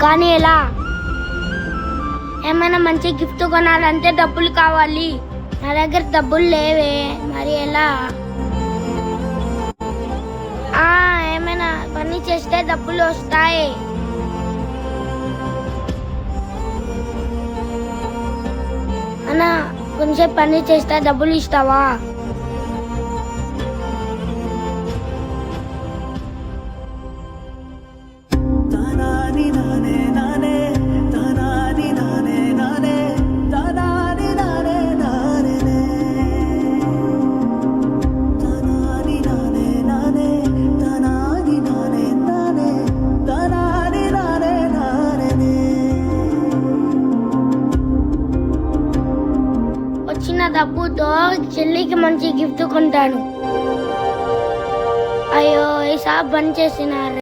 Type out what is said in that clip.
కానీ ఎలా? ఏమైనా మంచి గిఫ్ట్ కొనాలంటే డబ్బులు కావాలి. నా దగ్గర డబ్బులు లేవే, మరి ఎలా? ఏమైనా పని చేస్తే డబ్బులు వస్తాయి. అన్నా, కొంచెం పని చేస్తే డబ్బులు ఇస్తావా? వచ్చిన డబ్బుతో చెల్లికి మంచి గిఫ్ట్ కొంటాను. అయ్యో, ఈ షాప్ బంద్ చేసినారు.